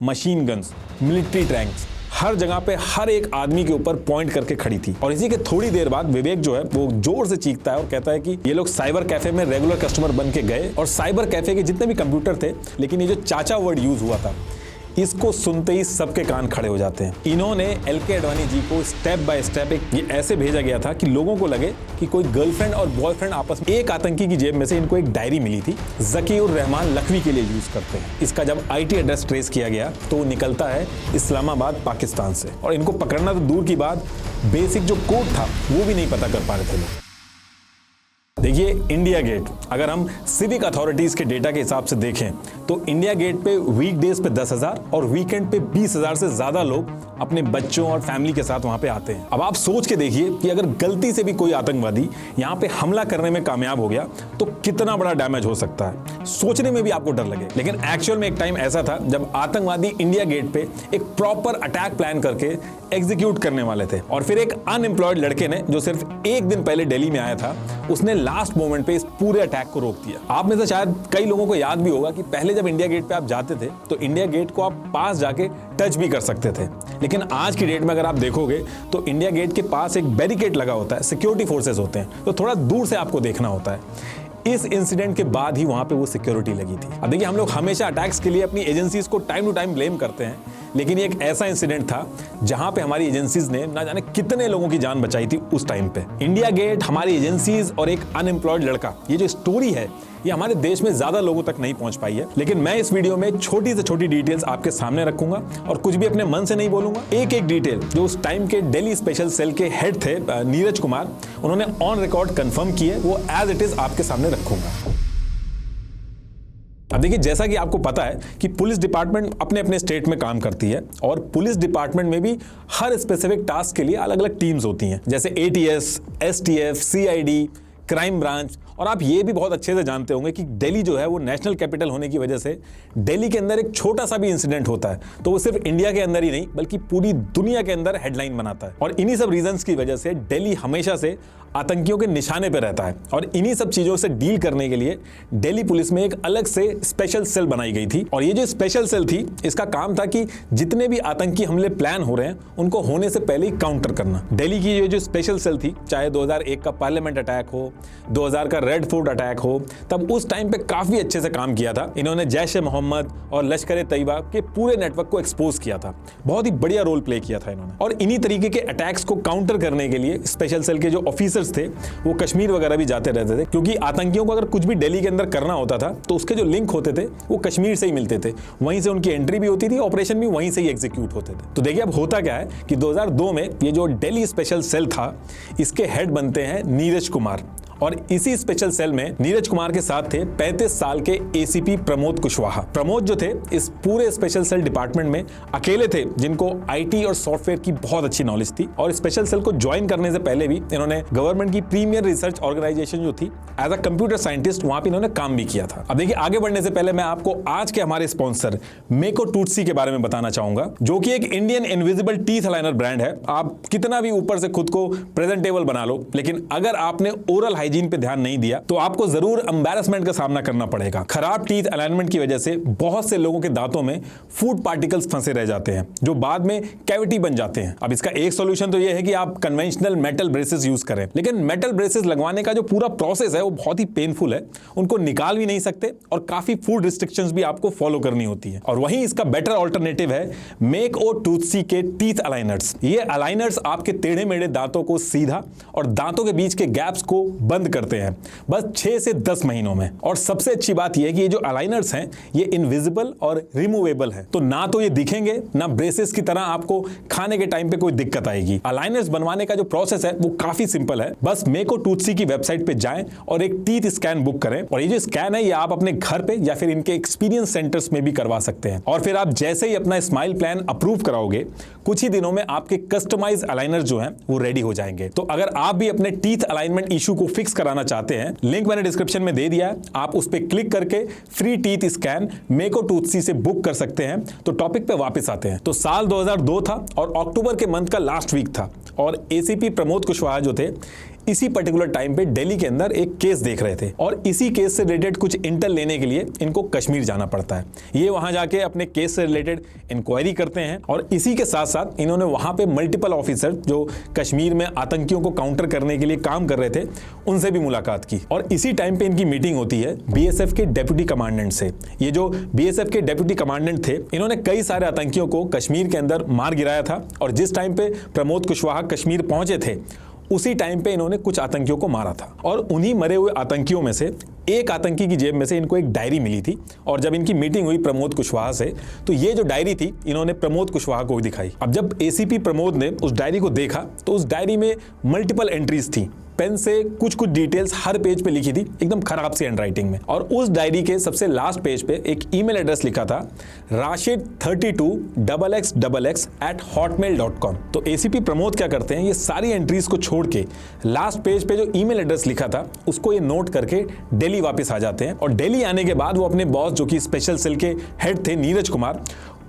Machine guns, military tanks, हर जगह पे हर एक आदमी के ऊपर पॉइंट करके खड़ी थी। और इसी के थोड़ी देर बाद विवेक जो है वो जोर से चीखता है और कहता है कि ये लोग साइबर कैफे में रेगुलर कस्टमर बन के गए और साइबर कैफे के जितने भी कंप्यूटर थे, लेकिन ये जो चाचा वर्ड यूज हुआ था, इसको सुनते ही सबके कान खड़े हो जाते हैं। इन्होंने एलके अडवाणी जी को स्टेप बाय स्टेप ये ऐसे भेजा गया था कि लोगों को लगे कि कोई गर्लफ्रेंड और बॉयफ्रेंड आपस में। एक आतंकी की जेब में से इनको एक डायरी मिली थी, ज़कीउर रहमान लखवी के लिए यूज करते हैं। इसका जब आईटी एड्रेस ट्रेस किया गया तो वो निकलता है इस्लामाबाद, पाकिस्तान से। और इनको पकड़ना तो दूर की बात, बेसिक जो कोड था वो भी नहीं पता कर पा रहे थे लोग। देखिए, इंडिया गेट, अगर हम सिविक अथॉरिटीज के डेटा के हिसाब से देखें तो इंडिया गेट पे वीकडेज पे 10,000 और वीकेंड पे 20,000 से ज्यादा लोग अपने बच्चों और फैमिली के साथ वहां पे आते हैं। अब आप सोच के देखिए कि अगर गलती से भी कोई आतंकवादी यहां पे हमला करने में कामयाब हो गया तो कितना बड़ा डैमेज हो सकता है, सोचने में भी आपको डर लगे। लेकिन एक्चुअल में एक टाइम ऐसा था जब आतंकवादी इंडिया गेट पे एक प्रॉपर अटैक प्लान करके एग्जीक्यूट करने वाले थे। और फिर एक अनएम्प्लॉयड लड़के ने, जो सिर्फ एक दिन पहले दिल्ली में आया था, उसने लास्ट मोमेंट पे इस पूरे अटैक को रोक दिया। आप में से शायद कई लोगों को याद भी होगा कि पहले जब इंडिया गेट पे आप जाते थे तो इंडिया गेट को आप पास जाके टच भी कर सकते थे। लेकिन आज की डेट में अगर आप देखोगे तो इंडिया गेट के पास एक बैरिकेड लगा होता है, सिक्योरिटी फोर्सेस होते हैं, तो थोड़ा दूर से आपको देखना होता है। इस इंसिडेंट के बाद ही वहां पे वो सिक्योरिटी लगी थी। अब देखिए, हम लोग हमेशा अटैक्स के लिए अपनी एजेंसीज को टाइम टू टाइम ब्लेम करते हैं, लेकिन ये एक ऐसा इंसिडेंट था जहां पे हमारी एजेंसीज ने ना जाने कितने लोगों की जान बचाई थी उस टाइम पे। इंडिया गेट, हमारी एजेंसीज और एक अनएम्प्लॉयड लड़का, ये जो स्टोरी है ये हमारे देश में ज्यादा लोगों तक नहीं पहुंच पाई है। लेकिन मैं इस वीडियो में छोटी से छोटी डिटेल्स आपके सामने रखूंगा और कुछ भी अपने मन से नहीं बोलूंगा। एक एक डिटेल जो उस टाइम के दिल्ली स्पेशल सेल के हेड थे नीरज कुमार, उन्होंने ऑन रिकॉर्ड कंफर्म किए, वो एज इट इज आपके सामने रखूंगा। अब देखिए, जैसा कि आपको पता है कि पुलिस डिपार्टमेंट अपने अपने स्टेट में काम करती है और पुलिस डिपार्टमेंट में भी हर स्पेसिफिक टास्क के लिए अलग अलग टीम्स होती हैं, जैसे ATS, STF, CID, crime branch. और आप ये भी बहुत अच्छे से जानते होंगे कि दिल्ली जो है वो नेशनल कैपिटल होने की वजह से दिल्ली के अंदर एक छोटा सा भी इंसिडेंट होता है तो वो सिर्फ इंडिया के अंदर ही नहीं बल्कि पूरी दुनिया के अंदर हेडलाइन बनाता है। और इन्हीं सब रीजंस की वजह से दिल्ली हमेशा से आतंकियों के निशाने पर रहता है। और इन्हीं सब चीजों से डील करने के लिए दिल्ली पुलिस में एक अलग से स्पेशल सेल बनाई गई थी। और ये जो स्पेशल सेल थी, इसका काम था कि जितने भी आतंकी हमले प्लान हो रहे हैं उनको होने से पहले ही काउंटर करना। दिल्ली की ये जो स्पेशल सेल थी, चाहे 2001 का पार्लियामेंट अटैक हो, 2000 का रेड फोर्ट अटैक हो, तब उस टाइम पे काफी अच्छे से काम किया था। इन्होंने जैश-ए-मोहम्मद और लश्कर-ए-तैयबा के पूरे नेटवर्क को एक्सपोज किया था। बहुत ही बढ़िया रोल प्ले किया था इन्होंने। और इन्हीं तरीके के अटैक्स को काउंटर करने के लिए स्पेशल सेल के जो ऑफिसर्स थे वो कश्मीर वगैरह भी जाते रहते थे, क्योंकि आतंकियों को अगर कुछ भी दिल्ली के अंदर करना होता था तो उसके जो लिंक होते थे वो कश्मीर से ही मिलते थे, वहीं से उनकी एंट्री भी होती थी, ऑपरेशन भी वहीं से ही एग्जीक्यूट होते थे। तो देखिए, अब होता क्या है कि 2002 में ये जो दिल्ली स्पेशल सेल था, इसके हेड बनते हैं नीरज कुमार। और इसी स्पेशल सेल में नीरज कुमार के साथ थे 35 साल के एसीपी प्रमोद कुशवाहा। प्रमोद जो थे इस पूरे स्पेशल सेल डिपार्टमेंट में अकेले थे जिनको आईटी और सॉफ्टवेयर की बहुत अच्छी नॉलेज थी। और स्पेशल सेल को ज्वाइन करने से पहले भी इन्होंने गवर्नमेंट की प्रीमियर रिसर्च ऑर्गेनाइजेशन जो थी, एज अ कंप्यूटर साइंटिस्ट वहां पे इन्होंने काम भी किया था। अब देखिए, आगे बढ़ने से पहले मैं आपको आज के हमारे स्पॉन्सर मेको टूथसी के बारे में बताना चाहूंगा, जो कि एक Indian invisible teeth aligner brand है। आप कितना भी ऊपर से खुद को प्रेजेंटेबल बना लो, लेकिन अगर आपने ओरल हाइजीन पे ध्यान नहीं दिया तो आपको जरूर एम्बैरेसमेंट का सामना करना पड़ेगा। खराब टीथ अलाइनमेंट की वजह से बहुत से लोगों के दांतों में फूड पार्टिकल्स फंसे रह जाते हैं, जो बाद में कैविटी बन जाते हैं। अब इसका एक सॉल्यूशन तो यह है कि आप कन्वेंशनल मेटल ब्रेसेस यूज करें, लेकिन मेटल ब्रेसेस लगवाने का जो पूरा प्रोसेस है वो बहुत ही पेनफुल है, उनको निकाल भी नहीं सकते और काफी फूड रिस्ट्रिक्शंस भी आपको फॉलो करनी होती है। और वहीं इसका बेटर ऑल्टरनेटिव है मेको टूथसी के टीथ अलाइनर्स। ये अलाइनर्स आपके टेढ़े मेढ़े दांतों को सीधा और दांतों के बीच के गैप्स को बंद करते हैं बस 6 से 10 महीनों में। और सबसे अच्छी बात यह है कि ये जो अलाइनर्स हैं ये इनविजिबल और रिमूवेबल है, तो ना तो ये दिखेंगे ना ब्रेसेस की तरह आपको खाने के टाइम पे कोई दिक्कत आएगी। अलाइनर्स बनवाने का जो प्रोसेस है वो काफी सिंपल है। बस मेको टूथसी की वेबसाइट पे जाएं और एक टीथ स्कैन बुक करें। और ये जो स्कैन है ये आप अपने घर पे या फिर इनके एक्सपीरियंस सेंटर्स में भी करवा सकते हैं। और फिर आप जैसे ही अपना स्माइल प्लान अप्रूव कराओगे, कुछ ही दिनों में आपके कस्टमाइज अलाइनर जो हैं वो रेडी हो जाएंगे। तो अगर आप भी अपने टीथ अलाइनमेंट इशू को फिक्स कराना चाहते हैं, लिंक मैंने डिस्क्रिप्शन में दे दिया है, आप उस पर क्लिक करके फ्री टीथ स्कैन मेको टूथसी से बुक कर सकते हैं। तो टॉपिक पे वापस आते हैं। तो साल 2002 था और अक्टूबर के मंथ का लास्ट वीक था और एसीपी प्रमोद कुशवाहा जो थे इसी पर्टिकुलर टाइम पे दिल्ली के अंदर एक केस देख रहे थे और इसी केस से रिलेटेड कुछ इंटेल लेने के लिए इनको कश्मीर जाना पड़ता है। ये वहां जाके अपने केस से रिलेटेड इंक्वायरी करते हैं और इसी के साथ साथ इन्होंने वहां पे मल्टीपल ऑफिसर जो कश्मीर में आतंकियों को काउंटर करने के लिए काम कर रहे थे उनसे भी मुलाकात की। और इसी टाइम पे इनकी मीटिंग होती है बीएसएफ के डेप्यूटी कमांडेंट से। ये जो बीएसएफ के डेप्यूटी कमांडेंट थे, इन्होंने कई सारे आतंकियों को कश्मीर के अंदर मार गिराया था और जिस टाइम पे प्रमोद कुशवाहा कश्मीर पहुंचे थे उसी टाइम पे इन्होंने कुछ आतंकियों को मारा था। और उन्हीं मरे हुए आतंकियों में से एक आतंकी की जेब में से इनको एक डायरी मिली थी और जब इनकी मीटिंग हुई प्रमोद कुशवाहा से तो ये जो डायरी थी इन्होंने प्रमोद कुशवाहा को दिखाई। अब जब एसीपी प्रमोद ने उस डायरी को देखा तो उस डायरी में मल्टीपल एंट्रीज थी, पेन से कुछ डिटेल्स हर पेज पे लिखी थी एकदम खराब सी हैंडराइटिंग में। और उस डायरी के सबसे लास्ट पेज पे एक ईमेल एड्रेस लिखा था rashid32xxx@hotmail.com। तो एसीपी प्रमोद क्या करते हैं, ये सारी एंट्रीज को छोड़ के लास्ट पेज पे जो ईमेल एड्रेस लिखा था उसको ये नोट करके दिल्ली वापस आ जाते हैं। और दिल्ली आने के बाद वो अपने बॉस जो कि स्पेशल सेल के हेड थे नीरज कुमार,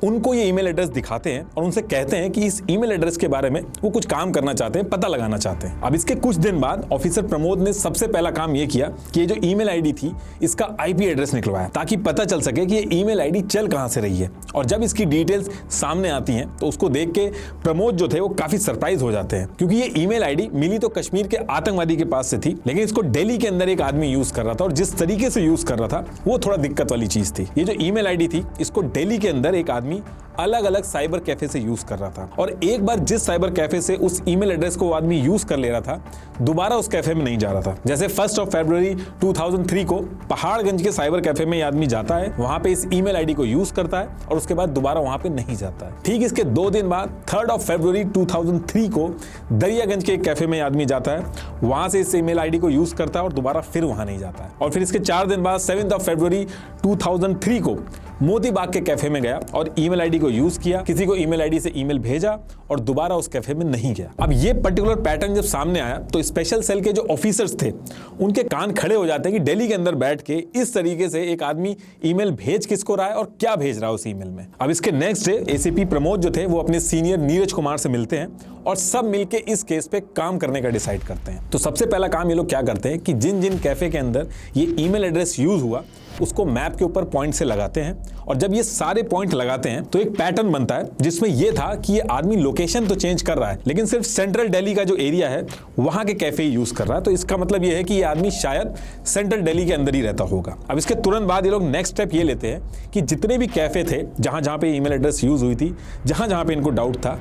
उनको ये ईमेल एड्रेस दिखाते हैं और उनसे कहते हैं कि इस ईमेल एड्रेस के बारे में वो कुछ काम करना चाहते हैं, पता लगाना चाहते हैं। अब इसके कुछ दिन बाद ऑफिसर प्रमोद ने सबसे पहला काम ये किया कि ये जो ईमेल आईडी थी इसका आईपी एड्रेस निकलवाया ताकि पता चल सके कि ये ईमेल आईडी चल कहां से रही है। और जब इसकी डिटेल्स सामने आती हैं तो उसको देख के प्रमोद जो थे वो काफी सरप्राइज हो जाते हैं क्योंकि ये ईमेल आईडी मिली तो कश्मीर के आतंकवादी के पास से थी, लेकिन इसको दिल्ली के अंदर एक आदमी यूज कर रहा था और जिस तरीके से यूज कर रहा था वो थोड़ा दिक्कत वाली चीज थी। ये जो ईमेल आईडी थी इसको दिल्ली के अंदर एक आदमी अलग अलग साइबर कैफे से यूज कर रहा था और एक बार जिस साइबर कैफे से उस ईमेल एड्रेस को वो आदमी यूज कर ले रहा था दोबारा उस कैफे में नहीं जा रहा था। जैसे 1 फरवरी 2003 को पहाड़गंज के साइबर कैफे में ये आदमी जाता है, वहां पे इस ईमेल आईडी को यूज करता है और उसके बाद दोबारा वहां पे नहीं जाता है। ठीक इसके 2 दिन बाद 3 फरवरी 2003 को दरियागंज के एक कैफे में आदमी जाता है, वहां से इस ईमेल आईडी को यूज करता है और दोबारा फिर वहां नहीं जाता है। और फिर इसके 4 दिन बाद 7 फरवरी 2003 को मोती बाग के कैफे में गया और ईमेल आईडी को यूज किया, किसी को ईमेल आईडी से ईमेल भेजा और दोबारा उस कैफे में नहीं गया। अब ये पर्टिकुलर पैटर्न जब सामने आया तो स्पेशल सेल के जो ऑफिसर्स थे उनके कान खड़े हो जाते हैं कि दिल्ली के अंदर बैठ के इस तरीके से एक आदमी ईमेल भेज किसको रहा है और क्या भेज रहा है उस ईमेल में। अब इसके नेक्स्ट डे एसीपी प्रमोद जो थे वो अपने सीनियर नीरज कुमार से मिलते हैं और सब मिलके इस केस पे काम करने का डिसाइड करते हैं। तो सबसे पहला काम ये लोग क्या करते हैं कि जिन जिन कैफे के अंदर ये ईमेल एड्रेस यूज हुआ उसको मैप के ऊपर पॉइंट से लगाते हैं और जब ये सारे पॉइंट लगाते हैं तो एक पैटर्न बनता है जिसमें ये था कि ये आदमी लोकेशन तो चेंज कर रहा है लेकिन सिर्फ सेंट्रल दिल्ली का जो एरिया है वहां के कैफे यूज कर रहा है। तो इसका मतलब ये है कि ये आदमी शायद सेंट्रल दिल्ली के अंदर ही रहता होगा। अब इसके तुरंत बाद ये लोग नेक्स्ट स्टेप ये लेते हैं कि जितने भी कैफे थे जहां जहां पे ईमेल एड्रेस यूज हुई थी, जहां जहां पे इनको डाउट था,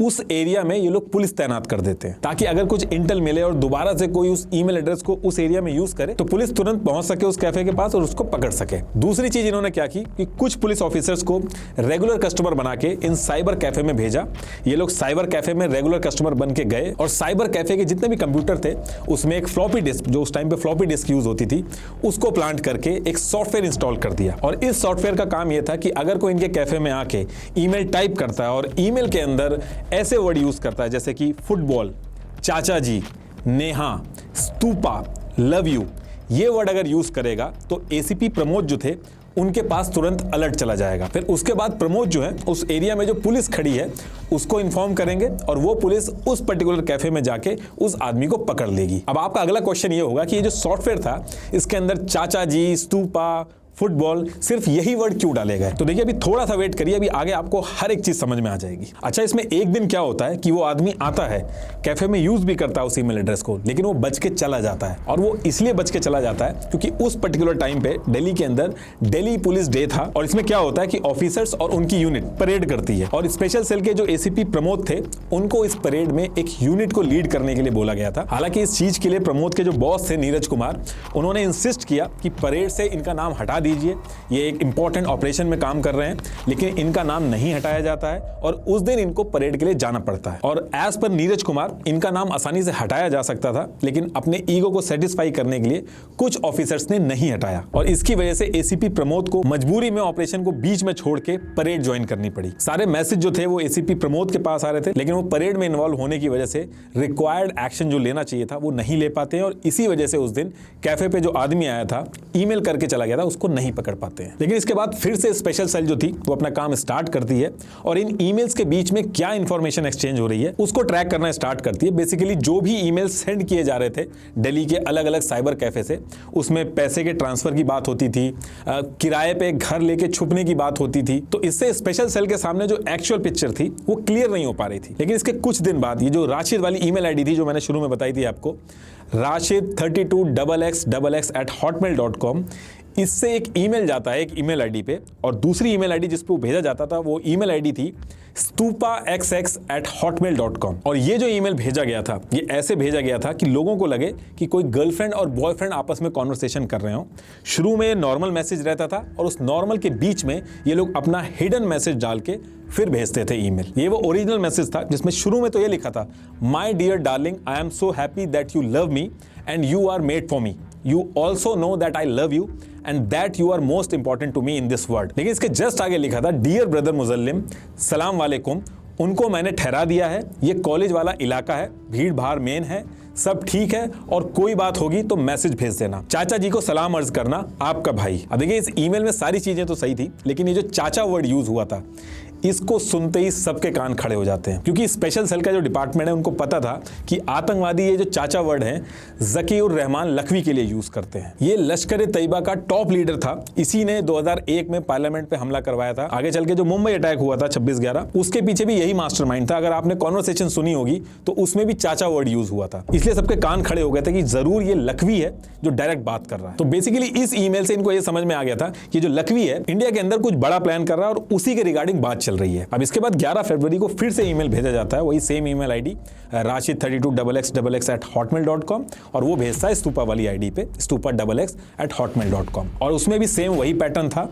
उस एरिया में ये लोग पुलिस तैनात कर देते हैं ताकि अगर कुछ इंटेल मिले और दोबारा से कोई उस ईमेल एड्रेस को उस एरिया में यूज करे तो पुलिस तुरंत पहुंच सके उस कैफे के पास और उसको पकड़ सके। दूसरी चीज इन्होंने क्या की कि कुछ पुलिस ऑफिसर्स को रेगुलर कस्टमर बना के इन साइबर कैफे में भेजा। ये लोग साइबर कैफे में रेगुलर कस्टमर बन के गए और साइबर कैफे के जितने भी कंप्यूटर थे उसमें एक फ्लॉपी डिस्क, जो उस टाइम पे फ्लॉपी डिस्क यूज होती थी, उसको प्लांट करके एक सॉफ्टवेयर इंस्टॉल कर दिया। और इस सॉफ्टवेयर का काम यह था कि अगर कोई इनके कैफे में आके ईमेल टाइप करता है और ईमेल के अंदर ऐसे वर्ड यूज करता है जैसे कि फुटबॉल, चाचा जी, नेहा, स्तूपा, लव यू, ये वर्ड अगर यूज करेगा तो एसीपी प्रमोद जो थे उनके पास तुरंत अलर्ट चला जाएगा। फिर उसके बाद प्रमोद जो है उस एरिया में जो पुलिस खड़ी है उसको इन्फॉर्म करेंगे और वो पुलिस उस पर्टिकुलर कैफे में जाके उस आदमी को पकड़ लेगी। अब आपका अगला क्वेश्चन ये होगा कि ये जो सॉफ्टवेयर था इसके अंदर चाचा जी, स्तूपा, फुटबॉल, सिर्फ यही वर्ड क्यों डाले गए? तो देखिए अभी थोड़ा सा वेट करिए, अभी आगे आपको हर एक चीज समझ में आ जाएगी। अच्छा, इसमें एक दिन क्या होता है कि वो आदमी आता है, कैफे में यूज भी करता है उस ईमेल एड्रेस को, लेकिन वो बच के चला जाता है। और वो इसलिए बच के चला जाता है क्योंकि उस पर्टिकुलर टाइम पे दिल्ली के अंदर दिल्ली पुलिस डे था और इसमें क्या होता है कि ऑफिसर्स और उनकी यूनिट परेड करती है और स्पेशल सेल के जो एसीपी प्रमोद थे उनको इस परेड में एक यूनिट को लीड करने के लिए बोला गया था। हालांकि इस चीज के लिए प्रमोद के जो बॉस थे नीरज कुमार, उन्होंने इंसिस्ट किया कि परेड से इनका नाम हटा दीजिए, ये एक इंपॉर्टेंट ऑपरेशन में काम कर रहे हैं, लेकिन इनका नाम नहीं हटाया जाता है और उस दिन इनको परेड के लिए जाना पड़ता है। और एज पर नीरज कुमार इनका नाम आसानी से हटाया जा सकता था, लेकिन अपने ईगो को सेटिस्फाई करने के लिए कुछ ऑफिसर्स ने नहीं हटाया और इसकी वजह से एसीपी प्रमोद को मजबूरी में ऑपरेशन को बीच में छोड़ के परेड ज्वाइन करनी पड़ी। सारे मैसेज जो थे वो एसीपी प्रमोद के पास आ रहे थे, लेकिन वो परेड में इन्वॉल्व होने की वजह से रिक्वायर्ड एक्शन जो लेना चाहिए था वो नहीं ले पाते हैं और इसी वजह से उस दिन कैफे पे जो आदमी आया था, ईमेल करके चला गया था, उसको नहीं पकड़ पाते हैं। लेकिन इसके बाद फिर से स्पेशल सेल जो थी वो अपना काम स्टार्ट करती है और इन ईमेल्स के बीच में क्या इंफॉर्मेशन एक्सचेंज हो रही है उसको ट्रैक करना स्टार्ट करती है। बेसिकली जो भी ईमेल सेंड किए जा रहे थे दिल्ली के अलग अलग साइबर कैफे से, उसमें पैसे के ट्रांसफर की बात होती थी, किराए पे घर लेके छुपने की बात होती थी। तो इससे स्पेशल सेल के सामने जो एक्चुअल पिक्चर थी वो क्लियर नहीं हो पा रही थी। लेकिन इसके कुछ दिन बाद ये जो राशिद वाली ईमेल आईडी थी जो मैंने शुरू में बताई थी आपको, rashid32xxx@hotmail.com, इससे एक ईमेल जाता है एक ईमेल आईडी पे, और दूसरी ईमेल आईडी जिस पे वो भेजा जाता था वो ईमेल आईडी थी stupaxx@hotmail.com। और ये जो ईमेल भेजा गया था ये ऐसे भेजा गया था कि लोगों को लगे कि कोई गर्लफ्रेंड और बॉयफ्रेंड आपस में कॉन्वर्सेशन कर रहे हो। शुरू में नॉर्मल मैसेज रहता था और उस नॉर्मल के बीच में ये लोग अपना हिडन मैसेज डाल के फिर भेजते थे ईमेल। ये वो ओरिजिनल मैसेज था जिसमें शुरू में तो ये लिखा था, my dear darling, I am so happy that you love me and you are made for me, you also know that I love you and that you are most important to me in this world. लेकिन इसके just आगे लिखा था, dear brother मुजल्लिम, सलाम वालेकुम, उनको मैंने ठहरा दिया है, ये कॉलेज वाला इलाका है, भीड़ भाड़ मेन है, सब ठीक है और कोई बात होगी तो मैसेज भेज देना। चाचा जी को सलाम अर्ज करना, आपका भाई। अब देखिए इस ईमेल में सारी चीजें तो सही थी, लेकिन ये जो चाचा वर्ड यूज हुआ था इसको सुनते ही सबके कान खड़े हो जाते हैं, क्योंकि स्पेशल सेल का जो डिपार्टमेंट है उनको पता था कि आतंकवादी ये जो चाचा वर्ड है ज़कीउर रहमान लखवी के लिए यूज करते हैं। ये लश्कर तैयबा का टॉप लीडर था, इसी ने 2001 में पार्लियामेंट पे हमला करवाया था। आगे चल के जो मुंबई अटैक हुआ था 26/11, उसके पीछे भी यही मास्टरमाइंड था। अगर आपने कॉन्वर्सेशन सुनी होगी तो उसमें भी चाचा वर्ड यूज हुआ था, इसलिए सबके कान खड़े हो गए थे कि जरूर ये लखवी है जो डायरेक्ट बात कर रहा है। तो बेसिकली इस ईमेल से इनको ये समझ में आ गया था कि जो लखवी है इंडिया के अंदर कुछ बड़ा प्लान कर रहा है और उसी के रिगार्डिंग बात चल रही है। अब इसके बाद 11 फरवरी को फिर से ईमेल भेजा जाता है, वही सेम ईमेल आईडी rashid32xxx@hotmail.com, और वो भेजता है स्तूपा वाली आईडी पे stupa@hotmail.com। और उसमें भी सेम वही पैटर्न था,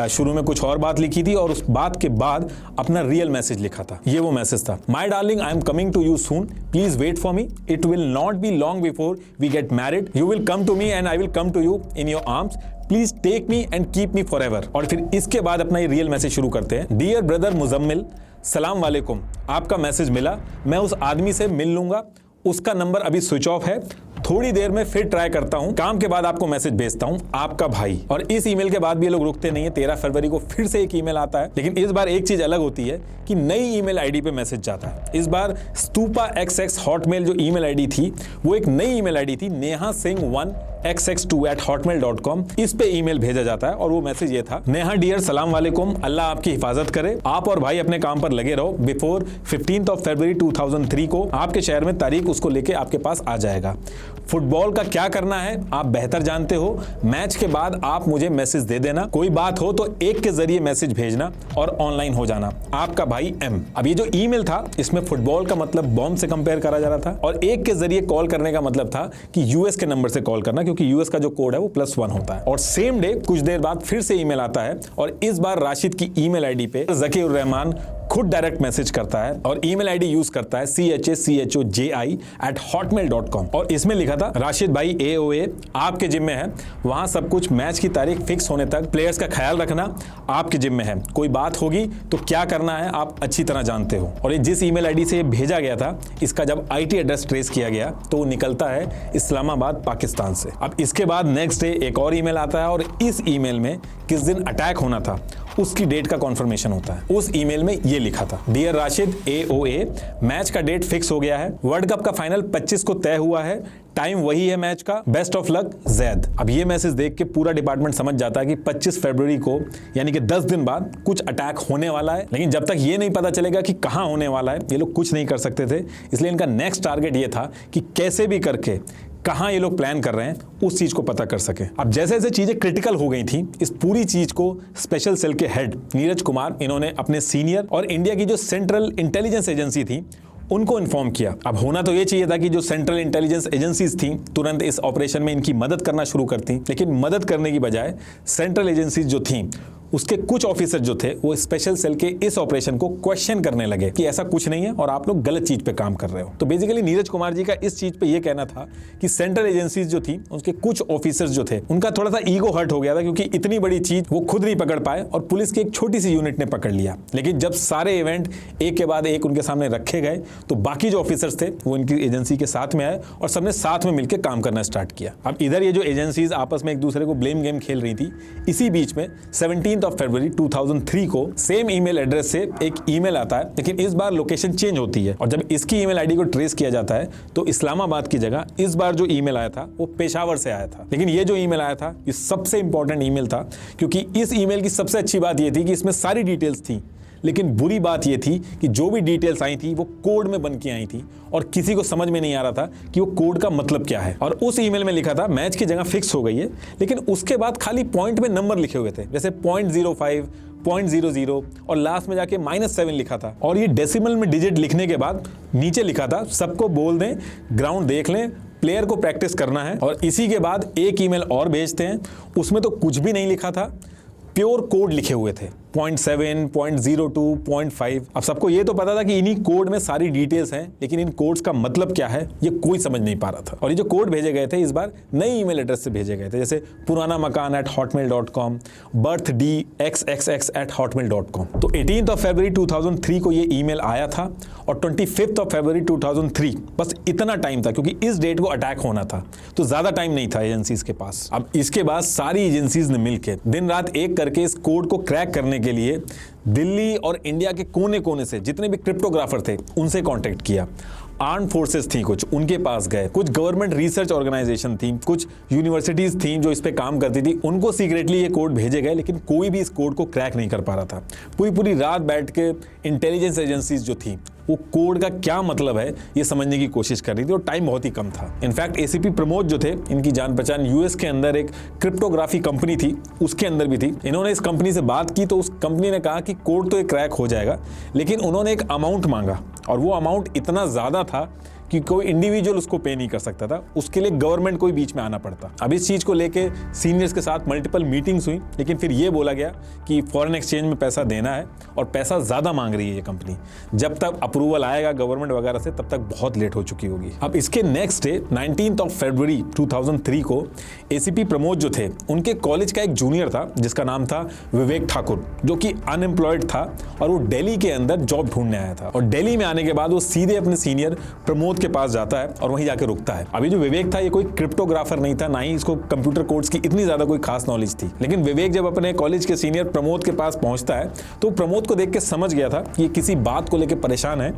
शुरू में कुछ और बात लिखी थी और उस बात के बाद अपना रियल मैसेज लिखा था। ये वो मैसेज था, my darling, I am coming to you soon, please wait for me, it will not be long before we get married, you will come to me and I will come to you in your arms, please take me and keep me forever. और फिर इसके बाद अपना ये real message शुरू करते हैं, dear brother Muzammil, सलाम वालेकुम, आपका मैसेज मिला, मैं उस आदमी से मिल लूंगा, उसका नंबर अभी स्विच ऑफ है, थोड़ी देर में फिर ट्राई करता हूं, काम के बाद आपको मैसेज भेजता हूं, आपका भाई। और इस ईमेल के बाद भी ये लोग रुकते नहीं है, 13 फरवरी को फिर से एक ईमेल आता है, लेकिन इस बार एक चीज अलग होती है कि नई ईमेल आईडी पे मैसेज जाता है। इस बार stupaxx हॉटमेल जो ईमेल आईडी थी वो एक नई ईमेल आईडी थी, neha-singh1xx2@hotmail.com, इस पे ईमेल भेजा जाता है और वो मैसेज ये था, नेहा डियर, सलाम वालेकुम, अल्लाह आपकी हिफाजत करे, आप और भाई अपने काम पर लगे रहो, बिफोर 15 फरवरी 2003 को आपके शहर में तारीख उसको लेके आपके पास आ जाएगा। फुटबॉल का क्या करना है आप बेहतर जानते हो, मैच के बाद आप मुझे मैसेज दे देना, कोई बात हो तो एक के जरिए मैसेज भेजना और ऑनलाइन हो जाना, आपका भाई एम। अब ये जो ईमेल था इसमें फुटबॉल का मतलब बॉम्ब से कंपेयर करा जा रहा था और एक के जरिए कॉल करने का मतलब था कि यूएस के नंबर से कॉल करना, क्योंकि यूएस का जो कोड है वो +1 होता है। और सेम डे कुछ देर बाद फिर से ईमेल आता है और इस बार राशिद की ईमेल आईडी पे ज़कीउर रहमान खुद डायरेक्ट मैसेज करता है और ईमेल आईडी यूज करता है CHACHOJI@hotmail.com, और इसमें लिखा था, राशिद भाई AOA आपके जिम्मे है, वहां सब कुछ मैच की तारीख फिक्स होने तक प्लेयर्स का ख्याल रखना आपके जिम्मे है, कोई बात होगी तो क्या करना है आप अच्छी तरह जानते हो। और ये जिस ईमेल आईडी से भेजा गया था इसका जब IT एड्रेस ट्रेस किया गया तो वो निकलता है इस्लामाबाद पाकिस्तान से। अब इसके बाद नेक्स्ट डे एक और ईमेल आता है और इस ईमेल में किस दिन अटैक होना था उसकी डेट का कंफर्मेशन होता है। उस ईमेल में ये लिखा था, डियर राशिद AOA, मैच का डेट फिक्स हो गया है, वर्ल्ड कप का फाइनल 25 को तय हुआ है, टाइम वही है मैच का, बेस्ट ऑफ लक जैद। अब ये मैसेज देख के पूरा डिपार्टमेंट समझ जाता है कि 25 फरवरी को यानी कि 10 दिन बाद कुछ अटैक होने वाला है, लेकिन जब तक ये नहीं पता चलेगा कि कहां होने वाला है ये लोग कुछ नहीं कर सकते थे। इसलिए इनका नेक्स्ट टारगेट ये था कि कैसे भी करके कहां ये लोग प्लान कर रहे हैं उस चीज को पता कर सके। अब जैसे जैसे चीजें क्रिटिकल हो गई थी इस पूरी चीज को स्पेशल सेल के हेड नीरज कुमार, इन्होंने अपने सीनियर और इंडिया की जो सेंट्रल इंटेलिजेंस एजेंसी थी उनको इन्फॉर्म किया। अब होना तो ये चाहिए था कि जो सेंट्रल इंटेलिजेंस एजेंसीज थी तुरंत इस ऑपरेशन में इनकी मदद करना शुरू करती, लेकिन मदद करने की बजाय सेंट्रल एजेंसीज जो थी उसके कुछ ऑफिसर जो थे वो स्पेशल सेल के इस ऑपरेशन को क्वेश्चन करने लगे कि ऐसा कुछ नहीं है और आप लोग गलत चीज पे काम कर रहे हो। तो बेसिकली नीरज कुमार जी का इस चीज पे ये कहना था कि सेंट्रल एजेंसीज जो थी उसके कुछ ऑफिसर्स जो थे उनका थोड़ा सा ईगो हर्ट हो गया था, क्योंकि इतनी बड़ी चीज वो खुद नहीं पकड़ पाए और पुलिस की एक छोटी सी यूनिट ने पकड़ लिया। लेकिन जब सारे इवेंट एक के बाद एक उनके सामने रखे गए तो बाकी जो ऑफिसर्स थे वो इनकी एजेंसी के साथ में आए और सबने साथ में मिलकर काम करना स्टार्ट किया। अब इधर ये जो एजेंसीज आपस में एक दूसरे को ब्लेम गेम खेल रही थी, इसी बीच में 17 फरवरी 2003 को सेम ईमेल एड्रेस से एक ईमेल आता है, लेकिन इस बार लोकेशन चेंज होती है। और जब इसकी ईमेल आईडी को ट्रेस किया जाता है तो इस्लामाबाद की जगह इस बार जो ईमेल आया था वो पेशावर से आया था। लेकिन ये जो ईमेल आया था ये सबसे इंपॉर्टेंट ईमेल था, क्योंकि इस ईमेल की सबसे अच्छी बात ये थी कि इसमें सारी डिटेल्स थी, लेकिन बुरी बात यह थी कि जो भी डिटेल्स आई थी वो कोड में बन के आई थी और किसी को समझ में नहीं आ रहा था कि वो कोड का मतलब क्या है। और उस ईमेल में लिखा था मैच की जगह फिक्स हो गई है, लेकिन उसके बाद खाली पॉइंट में नंबर लिखे हुए थे, जैसे 0.05, 0.00 और लास्ट में जाके -7 लिखा था। और ये डेसिमल में डिजिट लिखने के बाद नीचे लिखा था सबको बोल दें ग्राउंड देख लें, प्लेयर को प्रैक्टिस करना है। और इसी के बाद एक ईमेल और भेजते हैं, उसमें तो कुछ भी नहीं लिखा था, प्योर कोड लिखे हुए थे 0.7, 0.02, 0.5। अब सबको ये तो पता था कि इन्हीं कोड में सारी डिटेल्स हैं, लेकिन इन कोड्स का मतलब क्या है ये कोई समझ नहीं पा रहा था। और ये जो कोड भेजे गए थे इस बार नई ईमेल एड्रेस से भेजे गए थे, जैसे पुराना मकान @hotmail.com, birthday@hotmail.com। तो 18 फरवरी 2003 को ये ईमेल आया था और 25 फरवरी 2003 बस इतना टाइम था, क्योंकि इस डेट को अटैक होना था, तो ज्यादा टाइम नहीं था एजेंसीज के पास। अब इसके बाद सारी एजेंसीज ने मिलकर दिन रात एक करके इस कोड को क्रैक करने के लिए दिल्ली और इंडिया के कोने कोने से जितने भी क्रिप्टोग्राफर थे उनसे कांटेक्ट किया। आर्म फोर्सेस थी कुछ, उनके पास गए, कुछ गवर्नमेंट रिसर्च ऑर्गेनाइजेशन थी, कुछ यूनिवर्सिटीज थी जो इस पे काम करती थी, उनको सीक्रेटली ये कोड भेजे गए, लेकिन कोई भी इस कोड को क्रैक नहीं कर पा रहा था। पूरी रात बैठ के इंटेलिजेंस एजेंसीज जो थी वो कोड का क्या मतलब है ये समझने की कोशिश कर रही थी और टाइम बहुत ही कम था। इनफैक्ट एसीपी प्रमोद जो थे, इनकी जान पहचान यूएस के अंदर एक क्रिप्टोग्राफी कंपनी थी उसके अंदर भी थी। इन्होंने इस कंपनी से बात की तो उस कंपनी ने कहा कि कोड तो ये क्रैक हो जाएगा, लेकिन उन्होंने एक अमाउंट मांगा और वो अमाउंट इतना ज्यादा था कि कोई इंडिविजुअल उसको पे नहीं कर सकता था, उसके लिए गवर्नमेंट को बीच में आना पड़ता। अब इस चीज को लेके सीनियर्स के साथ मल्टीपल मीटिंग्स हुई, लेकिन फिर ये बोला गया कि फॉरेन एक्सचेंज में पैसा देना है और पैसा ज्यादा मांग रही है ये कंपनी, जब तक अप्रूवल आएगा गवर्नमेंट वगैरह से तब तक बहुत लेट हो चुकी होगी। अब इसके नेक्स्ट डे 19 फरवरी 2003 को एसीपी प्रमोद जो थे उनके कॉलेज का एक जूनियर था जिसका नाम था विवेक ठाकुर, जो कि अनएम्प्लॉयड था और वो दिल्ली के अंदर जॉब ढूंढने आया था। और दिल्ली में आने के बाद वो सीधे अपने सीनियर प्रमोद के पास जाता है और वहीं जाके रुकता है। अभी जो विवेक था ये कोई क्रिप्टोग्राफर नहीं था, ना ही इसको कंप्यूटर कोड्स की इतनी ज्यादा कोई खास नॉलेज थी। लेकिन विवेक जब अपने कॉलेज के सीनियर प्रमोद के पास पहुंचता है तो प्रमोद को देख के समझ गया था कि ये किसी बात को लेकर परेशान है।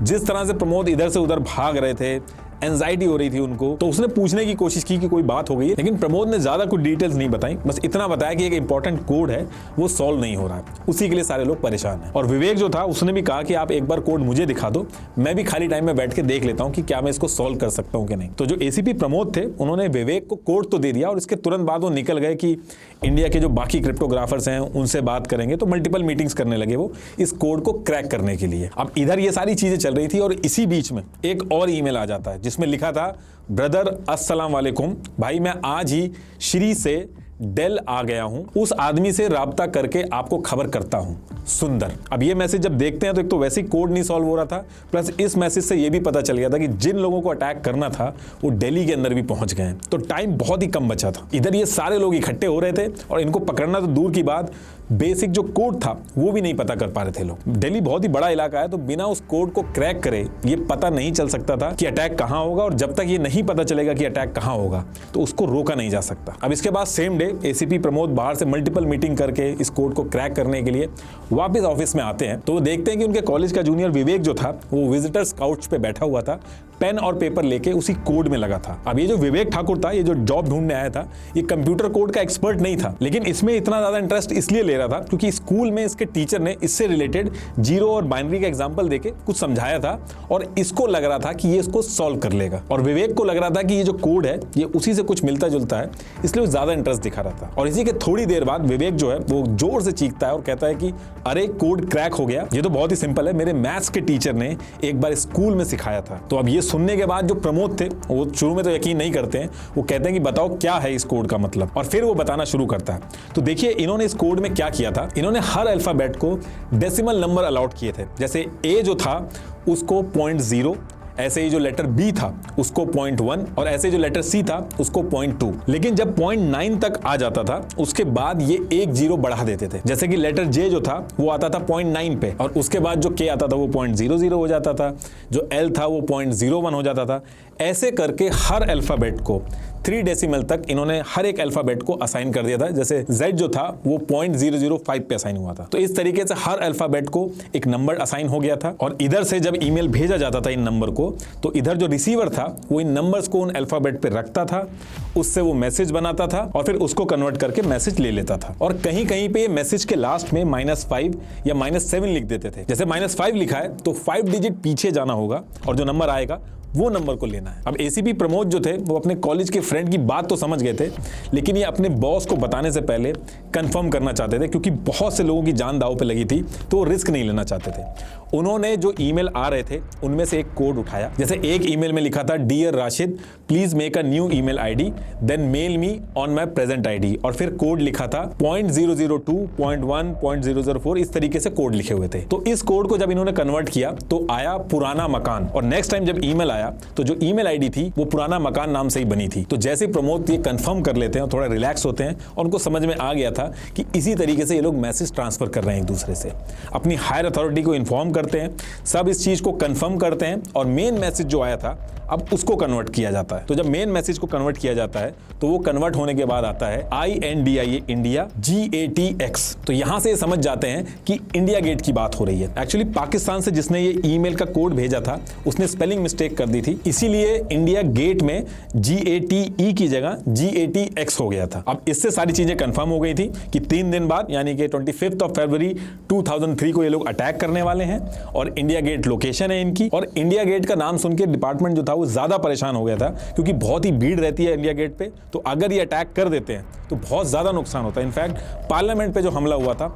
जिस तरह से प्रमोद इधर से उधर भाग रहे थे, एंजाइटी हो रही थी उनको, तो उसने पूछने की कोशिश की कि कोई बात हो गई है, लेकिन प्रमोद ने ज्यादा कुछ डिटेल्स नहीं बताई, बस इतना बताया कि एक इंपॉर्टेंट कोड है वो सॉल्व नहीं हो रहा है, उसी के लिए सारे लोग परेशान हैं। और विवेक जो था उसने भी कहा कि आप एक बार कोड मुझे दिखा दो, मैं भी खाली टाइम में बैठ के देख लेता हूं कि क्या मैं इसको सॉल्व कर सकता हूं कि नहीं। तो जो एसीपी प्रमोद थे उन्होंने विवेक को कोड तो दे दिया और इसके तुरंत बाद वो निकल गए कि इंडिया के जो बाकी क्रिप्टोग्राफर्स हैं उनसे बात करेंगे। तो मल्टीपल मीटिंग्स करने लगे वो इस कोड को क्रैक करने के लिए। अब इधर ये सारी चीजें चल रही थी और इसी बीच में एक और ईमेल आ जाता है जिसमें लिखा था, ब्रदर अस्सलाम वालेकुम, भाई मैं आज ही श्री से डेल आ गया हूं, उस आदमी से राब्ता करके आपको खबर करता हूं, सुंदर। अब ये मैसेज जब देखते हैं तो एक तो वैसे ही कोड नहीं सॉल्व हो रहा था, प्लस इस मैसेज से ये भी पता चल गया था कि जिन लोगों को अटैक करना था वो दिल्ली के अंदर भी पहुंच गए हैं, तो टाइम बहुत ही कम बचा था। इधर ये सारे लोग इकट्ठे हो रहे थे और इनको पकड़ना तो दूर की बात, बेसिक जो कोड था वो भी नहीं पता कर पा रहे थे लोग। दिल्ली बहुत ही बड़ा इलाका है, तो बिना उस कोड को क्रैक करे ये पता नहीं चल सकता था कि अटैक कहां होगा, और जब तक ये नहीं पता चलेगा कि अटैक कहां होगा तो उसको रोका नहीं जा सकता। अब इसके बाद सेम डे एसीपी प्रमोद बाहर से मल्टीपल मीटिंग करके इस कोड को क्रैक करने के लिए वापस ऑफिस में आते हैं, तो वो देखते हैं कि उनके कॉलेज का जूनियर विवेक जो था वो विजिटर्स काउच पे बैठा हुआ था, पेन और पेपर लेके उसी कोड में लगा था। अब ये जो विवेक ठाकुर था, ये जो जॉब ढूंढने आया था, ये कंप्यूटर कोड का एक्सपर्ट नहीं था, लेकिन इसमें इतना ज्यादा इंटरेस्ट इसलिए ले रहा था क्योंकि स्कूल में इसके टीचर ने इससे रिलेटेड जीरो और बाइनरी का एग्जांपल देके कुछ समझाया था और इसको लग रहा था कि ये इसको सॉल्व कर लेगा, और विवेक को लग रहा था कि ये जो कोड है ये उसी से कुछ मिलता जुलता है, इसलिए वो ज्यादा इंटरेस्ट दिखा रहा था। और इसी के थोड़ी देर बाद विवेक जो है वो जोर से चीखता है और कहता है कि अरे कोड क्रैक हो गया, ये तो बहुत ही सिंपल है, मेरे मैथ्स के टीचर ने एक बार स्कूल में सिखाया था। तो अब ये सुनने के बाद जो प्रमोद थे वो शुरू में तो यकीन नहीं करते हैं, वो कहते हैं कि बताओ क्या है इस कोड का मतलब, और फिर वो बताना शुरू करता है। तो देखिए इन्होंने इस कोड में क्या क्या किया था, इन्होंने हर अल्फाबेट को डेसिमल नंबर अलॉट किए थे। जैसे ए जो था उसको 0.0, ऐसे ही जो लेटर बी था उसको 0.1 और ऐसे जो लेटर सी था उसको 0.2। लेकिन जब 0.9 तक आ जाता था उसके बाद ये एक जीरो बढ़ा देते थे। जैसे कि लेटर जे जो था वो आता था 0.9 पे और उसके बाद जो के आता था वो 0.00 हो जाता था, जो एल था वो 0.01 हो जाता था। ऐसे करके हर अल्फाबेट को 3 डेसिमल तक इन्होंने हर एक अल्फाबेट को असाइन कर दिया था। जैसे Z जो था वो 0.005 पे असाइन हुआ था। तो इस तरीके से हर अल्फाबेट को एक नंबर असाइन हो गया था और इधर से जब ईमेल भेजा जाता था इन नंबर को, तो इधर जो रिसीवर था वो इन नंबर्स को उन अल्फाबेट पे रखता था, उससे वो मैसेज बनाता था और फिर उसको कन्वर्ट करके मैसेज ले लेता था। और कहीं कहीं पे मैसेज के लास्ट में -5 या -7 लिख देते थे। जैसे -5 लिखा है तो 5 डिजिट पीछे जाना होगा और जो नंबर आएगा वो नंबर को लेना है। अब एसीपी प्रमोद जो थे वो अपने कॉलेज के फ्रेंड की बात तो समझ गए थे, लेकिन ये अपने बॉस को बताने से पहले कंफर्म करना चाहते थे, क्योंकि बहुत से लोगों की जान दांव पे लगी थी तो वो रिस्क नहीं लेना चाहते थे। उन्होंने जो ईमेल आ रहे थे उनमें से एक कोड उठाया। जैसे एक ईमेल में लिखा था, dear Rashid please make a new email ID then mail me on my present ID, और फिर कोड लिखा था 0.002, 0.1, 0.004, इस तरीके से कोड लिखे हुए थे। तो इस कोड को जब इन्होंने कन्वर्ट किया तो आया पुराना मकान, और नेक्स्ट टाइम जब ईमेल आया तो जो ईमेल आईडी थी वो पुराना मकान नाम से ही बनी थी। तो जैसे प्रमोद ये कंफर्म कर लेते हैं और थोड़ा रिलैक्स होते हैं और उनको समझ में आ गया था कि इसी तरीके से ये लोग मैसेज ट्रांसफर कर रहे हैं एक दूसरे से, अपनी हायर अथॉरिटी को इन्फॉर्म करते हैं, सब इस चीज को कंफर्म करते हैं और मेन मैसेज जो आया था अब उसको कन्वर्ट किया जाता है। तो जब मेन मैसेज को कन्वर्ट किया जाता है तो वो कन्वर्ट होने के बाद आता है INDIA इंडिया GATX। तो यहां से समझ जाते हैं कि इंडिया गेट की बात हो रही है। एक्चुअली पाकिस्तान से जिसने ये ईमेल का कोड भेजा था उसने स्पेलिंग मिस्टेक कर दी थी, इसीलिए इंडिया गेट में GATE की जगह GATX हो गया था। अब इससे सारी चीजें कंफर्म हो गई थी कि 3 दिन बाद यानी कि 25 फरवरी 2003 को ये लोग अटैक करने वाले हैं और इंडिया गेट लोकेशन है इनकी। और इंडिया गेट का नाम सुन के डिपार्टमेंट जो था वो ज्यादा परेशान हो गया था, क्योंकि बहुत ही भीड़ रहती है इंडिया गेट पे। तो अगर ये अटैक कर देते हैं तो बहुत ज्यादा नुकसान होता है। इनफैक्ट पार्लियामेंट पे जो हमला हुआ था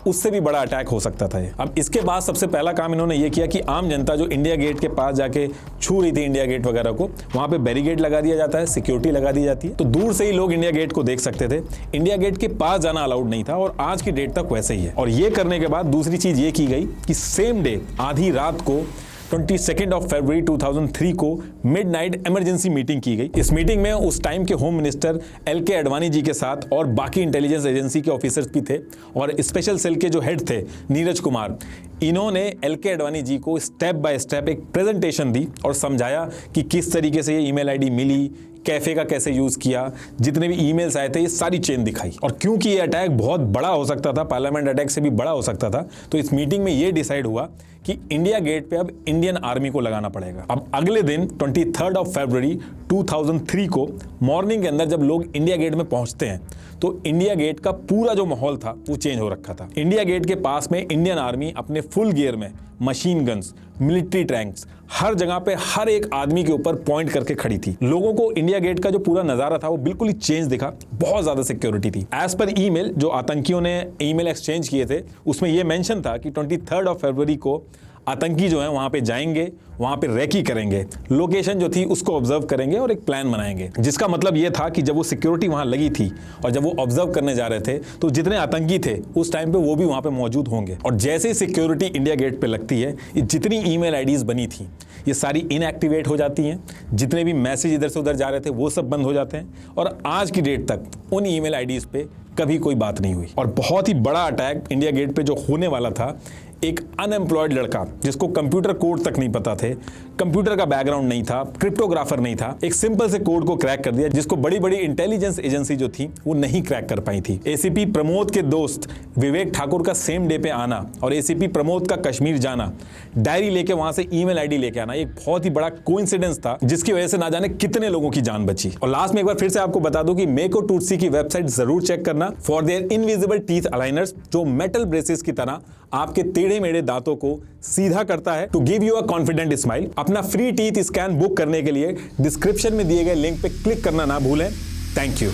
उससे भी बड़ा अटैक हो सकता था ये। अब इसके बाद सबसे पहला काम इन्होंने ये किया कि आम जनता जो इंडिया गेट के पास जाके छू रही थी इंडिया गेट वगैरह को, वहां पे बैरिकेड लगा दिया जाता है, सिक्योरिटी लगा दी जाती है, तो दूर से ही लोग इंडिया गेट को देख सकते थे। इंडिया गेट के पास जाना अलाउड नहीं था और आज की डेट तक वैसे ही है। और ये करने के बाद दूसरी चीज ये की गई कि सेम डे आधी रात को 22 फरवरी 2003 को मिडनाइट इमरजेंसी मीटिंग की गई। इस मीटिंग में उस टाइम के home minister LK Advani ji के साथ और बाकी इंटेलिजेंस एजेंसी के ऑफिसर्स भी थे और स्पेशल सेल के जो हेड थे नीरज कुमार, इन्होंने LK अडवाणी जी को स्टेप बाय स्टेप एक प्रेजेंटेशन दी और समझाया कि किस तरीके से ये ईमेल आईडी मिली, कैफे का कैसे यूज किया, जितने भी ईमेल्स आए थे ये सारी चेन दिखाई। और क्योंकि ये अटैक बहुत बड़ा हो सकता था, पार्लियामेंट अटैक से भी बड़ा हो सकता था, तो इस मीटिंग में ये डिसाइड हुआ कि इंडिया गेट पे अब इंडियन आर्मी को लगाना पड़ेगा। अब अगले दिन 23 फरवरी 2003 को मॉर्निंग के अंदर जब लोग इंडिया गेट में पहुंचते हैं तो इंडिया गेट का पूरा जो माहौल था वो चेंज हो रखा था। इंडिया गेट के पास में इंडियन आर्मी अपने फुल गियर में मशीन गन्स, मिलिट्री टैंक्स, हर जगह पे हर एक आदमी के ऊपर पॉइंट करके खड़ी थी। लोगों को इंडिया गेट का जो पूरा नजारा था वो बिल्कुल ही चेंज दिखा, बहुत ज्यादा सिक्योरिटी थी। एज पर ईमेल जो आतंकियों ने ईमेल एक्सचेंज किए थे उसमें यह मेंशन था कि 23 फरवरी को आतंकी जो है वहां पे जाएंगे, वहां पे रेकी करेंगे, लोकेशन जो थी उसको ऑब्जर्व करेंगे और एक प्लान बनाएंगे। जिसका मतलब ये था कि जब वो सिक्योरिटी वहां लगी थी और जब वो ऑब्जर्व करने जा रहे थे तो जितने आतंकी थे उस टाइम पे वो भी वहां पे मौजूद होंगे। और जैसे ही सिक्योरिटी इंडिया गेट पे लगती है, ये जितनी ईमेल आईडीज बनी थी ये सारी इनएक्टिवेट हो जाती हैं, जितने भी मैसेज इधर से उधर जा रहे थे वो सब बंद हो जाते हैं और आज की डेट तक उन ईमेल आईडीज पे कभी कोई बात नहीं हुई। और बहुत ही बड़ा अटैक इंडिया गेट पे जो होने वाला था, एक अनएम्प्लॉयड लड़का जिसको कंप्यूटर कोड तक नहीं पता थे, कंप्यूटर का बैकग्राउंड नहीं था, क्रिप्टोग्राफर नहीं था, एक सिंपल से कोड को क्रैक कर दिया जिसको बड़ी बड़ी इंटेलिजेंस एजेंसी जो थी वो नहीं क्रैक कर पाई थी। एसीपी प्रमोद के दोस्त विवेक ठाकुर का सेम डे पे आना और एसीपी प्रमोद का कश्मीर जाना, डायरी लेके वहां से ईमेल आईडी लेके आना, एक बहुत ही बड़ा कोइंसिडेंस था जिसकी वजह से ना जाने कितने लोगों की जान बची। और लास्ट में एक बार फिर से आपको बता दूं कि मेको टूटसी की वेबसाइट जरूर चेक करना for their invisible teeth aligners, जो मेटल ब्रेसेस की तरह आपके टेढ़े मेढ़े दांतों को सीधा करता है to give you a confident smile. अपना फ्री टीथ स्कैन बुक करने के लिए डिस्क्रिप्शन में दिए गए लिंक पे क्लिक करना ना भूलें। Thank you.